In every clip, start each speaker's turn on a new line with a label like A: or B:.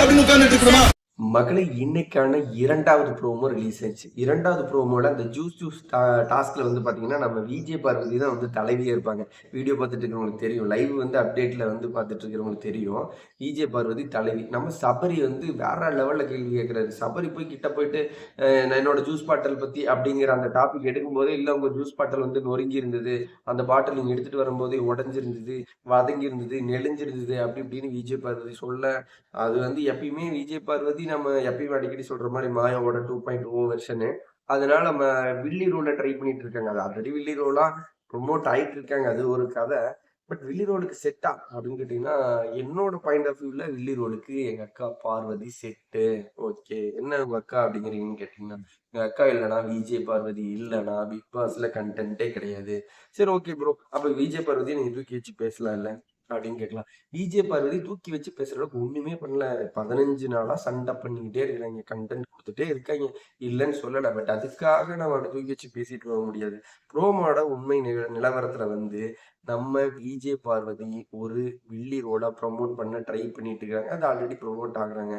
A: அப்படின்னு உட்கார்ந்துட்டு இருக்கிறோமா?
B: மகளே இன்னைக்கான இரண்டாவது ப்ரோமோ ரிலீஸ் ஆயிடுச்சு. இரண்டாவது ப்ரோமோல அந்த ஜூஸ் டாஸ்க்ல வந்து பார்த்தீங்கன்னா, நம்ம விஜய் பார்வதி தான் வந்து தலைவியா இருப்பாங்க. வீடியோ பார்த்துட்டு இருக்கிறவங்களுக்கு தெரியும். லைவ் வந்து அப்டேட்ல வந்து பார்த்துட்டு இருக்கிறவங்களுக்கு தெரியும். விஜய் பார்வதி தலைவி. நம்ம சபரி வந்து வேற லெவல்ல கேள்வி கேட்கிறாரு. சபரி போய் கிட்ட போயிட்டு நான் என்னோட ஜூஸ் பாட்டில் பத்தி அப்படிங்கிற அந்த டாபிக் எடுக்கும்போதே, இல்ல உங்க ஜூஸ் பாட்டில் வந்து நொறுங்கி இருந்தது. அந்த பாட்டில் நீங்க எடுத்துட்டு வரும்போதே உடைஞ்சிருந்தது, வதங்கி இருந்தது, நெளிஞ்சிருந்தது அப்படி இப்படின்னு விஜய் பார்வதி சொல்ல அது வந்து எப்பயுமே விஜய் பார்வதி நம்ம எப்பயும் அடிக்கடி சொல்ற மாதிரி மாயாவோட 2.0 வெர்ஷனு. அதனால நம்ம வில்லி ரோல ட்ரை பண்ணிட்டு இருக்காங்க. அது ஆல்ரெடி வில்லி ரோலா ப்ரொமோட் ஆயிட்டு இருக்காங்க. அது ஒரு கதை. பட் வில்லி ரோலுக்கு செட்டா அப்படின்னு கேட்டீங்கன்னா, என்னோட பாயிண்ட் ஆஃப் வியூல வில்லி ரோலுக்கு எங்க அக்கா பார்வதி செட்டு. ஓகே. என்ன உங்க அக்கா அப்படிங்கிறீங்கன்னு கேட்டீங்கன்னா, எங்க அக்கா இல்லைனா விஜய் பார்வதி இல்லைனா பிக் பாஸ்ல கண்டென்ட்டே கிடையாது. சரி ஓகே ப்ரோ. அப்ப விஜய் பார்வதியை நீங்க தூக்கி வச்சு பேசலாம்ல அப்படின்னு கேட்கலாம். விஜய் பார்வதி தூக்கி வச்சு பேசுற அளவுக்கு ஒண்ணுமே பண்ணல. 15 நாளா சண்டை பண்ணிக்கிட்டே இருக்கிறாங்க. கண்டென்ட் கொடுத்துட்டே இருக்காங்க. இல்லைன்னு சொல்லல. பட் அதுக்காக நம்ம அப்படி தூக்கி வச்சு பேசிட்டு வர முடியாது. ப்ரோமோட உண்மை நிலவரத்துல வந்து நம்ம விஜய் பார்வதி ஒரு வில்லி ரோலா ப்ரொமோட் பண்ண ட்ரை பண்ணிட்டு இருக்காங்க. அது ஆல்ரெடி ப்ரொமோட் ஆகுறாங்க.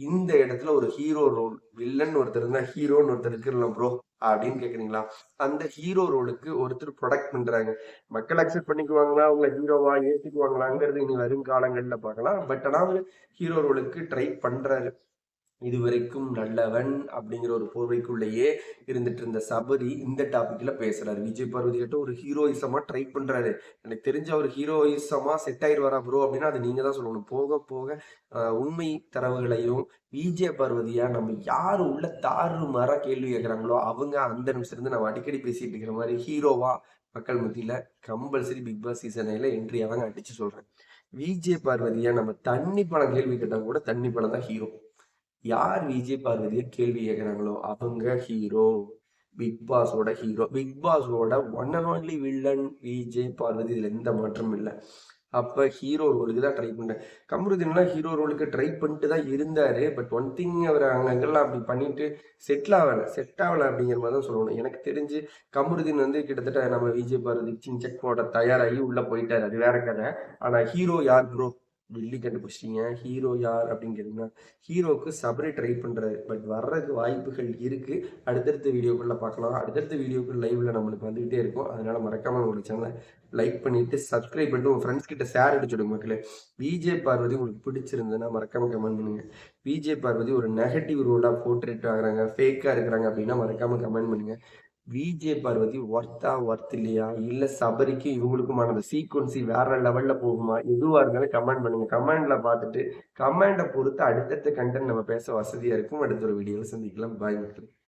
B: இந்த இடத்துல ஒரு ஹீரோ ரோல் வில்லன் ஒருத்தர் இருந்தா ஹீரோன்னு ஒருத்தர் இருக்குல்ல ப்ரோ அப்படின்னு கேக்குறீங்களா? அந்த ஹீரோ ரோலுக்கு ஒருத்தர் ப்ரொடக்ட் பண்றாங்க. மக்கள் அக்செப்ட் பண்ணிக்குவாங்களா, அவங்கள ஹீரோவா ஏத்துக்குவாங்களாங்கிறது இனி வரும் காலங்கள்ல பார்க்கலாம். பட் ஆனால் ஹீரோ ரோலுக்கு ட்ரை பண்றாரு. இதுவரைக்கும் நல்லவன் அப்படிங்கிற ஒரு போர்வைக்குள்ளேயே இருந்துட்டு இருந்த சபரி இந்த டாபிக்ல பேசுறாரு. விஜய் பார்வதி கிட்ட ஒரு ஹீரோயிசமா ட்ரை பண்றாரு. எனக்கு தெரிஞ்ச ஒரு ஹீரோயிசமா செட் ஆயிடுவாரா ப்ரோ அப்படின்னா அது நீங்க தான் சொல்லணும். போக போக உண்மை தரவுகளையும் விஜய் பார்வதியா நம்ம யாரு உள்ள தாறு மாற கேள்வி கேட்கிறாங்களோ அவங்க அந்த நிமிஷம் இருந்து நம்ம அடிக்கடி பேசிட்டு இருக்கிற மாதிரி ஹீரோவா மக்கள் மத்தியில compulsory Bigg Boss season entry அவங்க அடிச்சு சொல்றேன். விஜய் பார்வதியா நம்ம தண்ணி பழம் கேள்வி கேட்டா கூட தண்ணி பழம் தான் ஹீரோ. யார் விஜய் பார்வதியை கேள்வி கேட்கிறாங்களோ அவங்க ஹீரோ. பிக் பாஸோட ஹீரோ. பிக் பாஸோட one and only villain Vijay Parvathi. இதுல எந்த மாற்றமும் இல்லை. அப்ப ஹீரோ ரோலுக்கு தான் ட்ரை பண்ணேன். கமருதீன்லாம் ஹீரோ ரோலுக்கு ட்ரை பண்ணிட்டு தான் இருந்தாரு. பட் ஒன் திங் அவர் அங்கங்கெல்லாம் அப்படி பண்ணிட்டு செட் ஆகல அப்படிங்கிற மாதிரி தான் சொல்லணும். எனக்கு தெரிஞ்சு கமருதீன் வந்து கிட்டத்தட்ட நம்ம விஜய் பார்வதி செக் போட தயாராகி உள்ள போயிட்டாரு. அது வேற கதை. ஆனா ஹீரோ யார் ப்ரோ? வில்லி கண்டுபிடிச்சிட்டீங்க. ஹீரோ யார் அப்படின்னு கேட்டீங்கன்னா ஹீரோக்கு சபரி ட்ரை பண்றாரு. பட் வர்றதுக்கு வாய்ப்புகள் இருக்கு. அடுத்தடுத்த வீடியோக்குள்ள பார்க்கலாம். அடுத்தடுத்த வீடியோக்குள்ள லைவ்ல நம்மளுக்கு வந்துகிட்டே இருக்கும். அதனால மறக்காம உங்களுக்கு சேனலை லைக் பண்ணிட்டு சப்ஸ்கிரைப் பண்ணிட்டு உங்க ஃப்ரெண்ட்ஸ் கிட்ட ஷேர் அடிச்சுடுங்க மக்களே. விஜய் பார்வதி உங்களுக்கு பிடிச்சிருந்ததுன்னா மறக்காம கமெண்ட் பண்ணுங்க. விஜய் பார்வதி ஒரு நெகட்டிவ் ரோலா போர்ட்ரேட் ஆகுறாங்க, ஃபேக்கா இருக்கிறாங்க அப்படின்னா மறக்காம கமெண்ட் பண்ணுங்க. விஜய் பார்வதி ஒர்த் இல்லையா, இல்ல சபரிக்கு இவங்களுக்குமான அந்த சீக்வன்சி வேற லெவல்ல போகுமா, எதுவா இருந்தாலும் கமெண்ட் பண்ணுங்க. கமெண்ட்ல பார்த்துட்டு கமெண்ட பொறுத்து அடுத்தடுத்த கண்டென்ட் நம்ம பேச வசதியா இருக்கும். அடுத்த ஒரு வீடியோவில் சந்திக்கலாம். பாய் மக்களே.